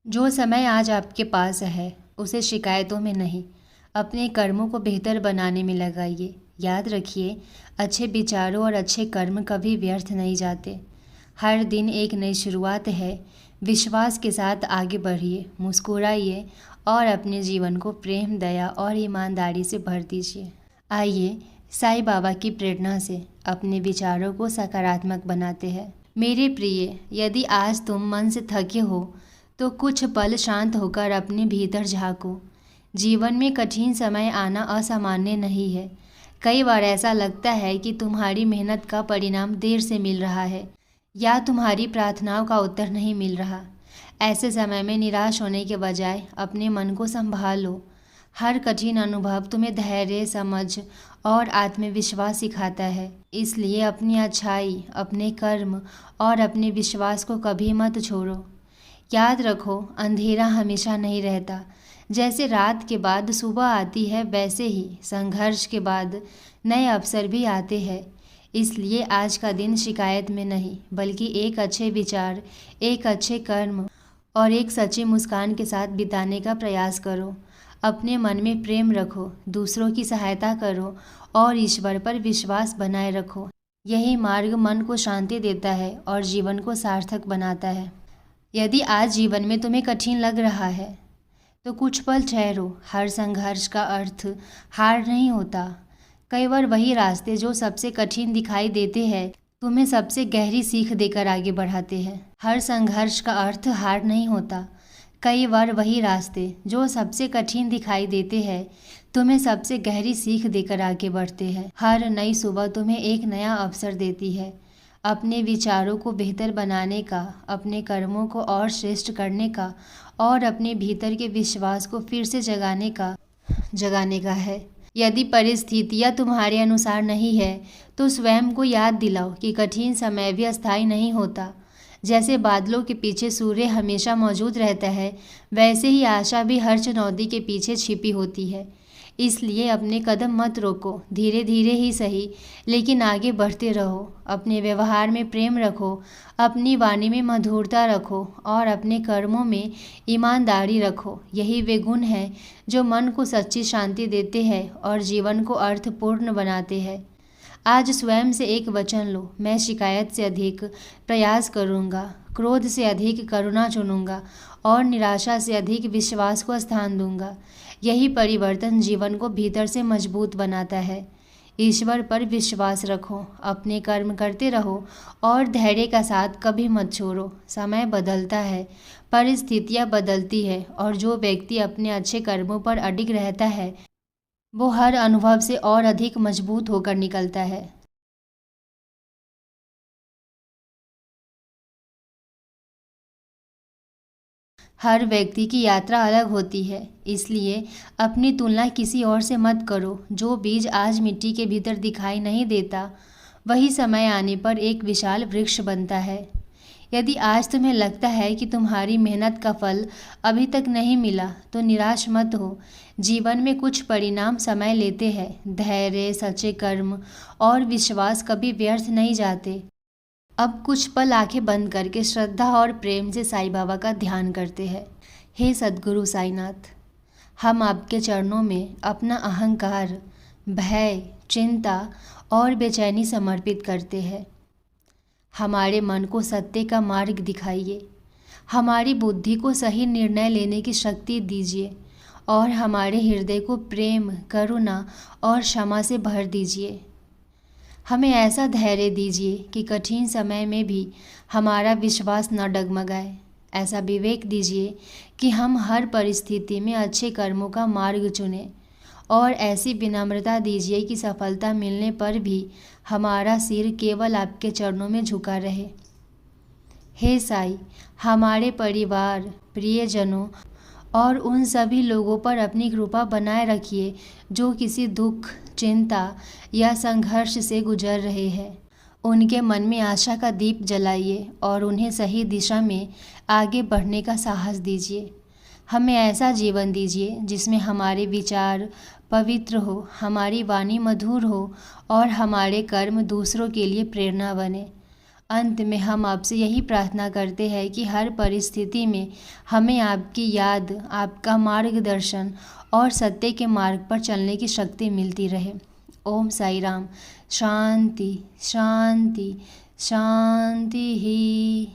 जो समय आज आपके पास है उसे शिकायतों में नहीं, अपने कर्मों को बेहतर बनाने में लगाइए। याद रखिए, अच्छे विचारों और अच्छे कर्म कभी व्यर्थ नहीं जाते। हर दिन एक नई शुरुआत है। विश्वास के साथ आगे बढ़िए, मुस्कुराइए और अपने जीवन को प्रेम, दया और ईमानदारी से भर दीजिए। आइए साईं बाबा की प्रेरणा से अपने विचारों को सकारात्मक बनाते हैं। मेरे प्रिय, यदि आज तुम मन से थके हो तो कुछ पल शांत होकर अपने भीतर झांको। जीवन में कठिन समय आना असामान्य नहीं है। कई बार ऐसा लगता है कि तुम्हारी मेहनत का परिणाम देर से मिल रहा है या तुम्हारी प्रार्थनाओं का उत्तर नहीं मिल रहा। ऐसे समय में निराश होने के बजाय अपने मन को संभालो। हर कठिन अनुभव तुम्हें धैर्य, समझ और आत्मविश्वास सिखाता है। इसलिए अपनी अच्छाई, अपने कर्म और अपने विश्वास को कभी मत छोड़ो। याद रखो, अंधेरा हमेशा नहीं रहता। जैसे रात के बाद सुबह आती है, वैसे ही संघर्ष के बाद नए अवसर भी आते हैं। इसलिए आज का दिन शिकायत में नहीं, बल्कि एक अच्छे विचार, एक अच्छे कर्म और एक सच्ची मुस्कान के साथ बिताने का प्रयास करो। अपने मन में प्रेम रखो, दूसरों की सहायता करो और ईश्वर पर विश्वास बनाए रखो। यही मार्ग मन को शांति देता है और जीवन को सार्थक बनाता है। यदि आज जीवन में तुम्हें कठिन लग रहा है तो कुछ पल ठहरो। हर संघर्ष का अर्थ हार नहीं होता। कई बार वही रास्ते जो सबसे कठिन दिखाई देते हैं तुम्हें सबसे गहरी सीख देकर आगे बढ़ाते हैं। हर संघर्ष का अर्थ हार नहीं होता। कई बार वही रास्ते जो सबसे कठिन दिखाई देते हैं तुम्हें सबसे गहरी सीख देकर आगे बढ़ते हैं। हर नई सुबह तुम्हें एक नया अवसर देती है अपने विचारों को बेहतर बनाने का, अपने कर्मों को और श्रेष्ठ करने का और अपने भीतर के विश्वास को फिर से जगाने का है। यदि परिस्थितियाँ तुम्हारे अनुसार नहीं है तो स्वयं को याद दिलाओ कि कठिन समय भी अस्थायी नहीं होता। जैसे बादलों के पीछे सूर्य हमेशा मौजूद रहता है, वैसे ही आशा भी हर चुनौती के पीछे छिपी होती है। इसलिए अपने कदम मत रोको, धीरे धीरे ही सही लेकिन आगे बढ़ते रहो। अपने व्यवहार में प्रेम रखो, अपनी वाणी में मधुरता रखो और अपने कर्मों में ईमानदारी रखो। यही वे गुण हैं जो मन को सच्ची शांति देते हैं और जीवन को अर्थपूर्ण बनाते हैं। आज स्वयं से एक वचन लो, मैं शिकायत से अधिक प्रयास करूँगा, क्रोध से अधिक करुणा चुनूंगा और निराशा से अधिक विश्वास को स्थान दूंगा। यही परिवर्तन जीवन को भीतर से मजबूत बनाता है। ईश्वर पर विश्वास रखो, अपने कर्म करते रहो और धैर्य का साथ कभी मत छोड़ो। समय बदलता है, परिस्थितियाँ बदलती है और जो व्यक्ति अपने अच्छे कर्मों पर अडिग रहता है वो हर अनुभव से और अधिक मजबूत होकर निकलता है। हर व्यक्ति की यात्रा अलग होती है, इसलिए अपनी तुलना किसी और से मत करो। जो बीज आज मिट्टी के भीतर दिखाई नहीं देता, वही समय आने पर एक विशाल वृक्ष बनता है। यदि आज तुम्हें लगता है कि तुम्हारी मेहनत का फल अभी तक नहीं मिला, तो निराश मत हो। जीवन में कुछ परिणाम समय लेते हैं। धैर्य, सच्चे कर्म और विश्वास कभी व्यर्थ नहीं जाते। अब कुछ पल आंखें बंद करके श्रद्धा और प्रेम से साईं बाबा का ध्यान करते हैं। हे सद्गुरु साईनाथ, हम आपके चरणों में अपना अहंकार, भय, चिंता और बेचैनी समर्पित करते हैं। हमारे मन को सत्य का मार्ग दिखाइए, हमारी बुद्धि को सही निर्णय लेने की शक्ति दीजिए और हमारे हृदय को प्रेम, करुणा और क्षमा से भर दीजिए। हमें ऐसा धैर्य दीजिए कि कठिन समय में भी हमारा विश्वास न डगमगाए। ऐसा विवेक दीजिए कि हम हर परिस्थिति में अच्छे कर्मों का मार्ग चुनें और ऐसी विनम्रता दीजिए कि सफलता मिलने पर भी हमारा सिर केवल आपके चरणों में झुका रहे। हे साईं, हमारे परिवार, प्रियजनों और उन सभी लोगों पर अपनी कृपा बनाए रखिए जो किसी दुख, चिंता या संघर्ष से गुजर रहे हैं। उनके मन में आशा का दीप जलाइए और उन्हें सही दिशा में आगे बढ़ने का साहस दीजिए। हमें ऐसा जीवन दीजिए जिसमें हमारे विचार पवित्र हो, हमारी वाणी मधुर हो और हमारे कर्म दूसरों के लिए प्रेरणा बने। अंत में हम आपसे यही प्रार्थना करते हैं कि हर परिस्थिति में हमें आपकी याद, आपका मार्गदर्शन और सत्य के मार्ग पर चलने की शक्ति मिलती रहे। ओम साई राम। शांति शांति शांति ही।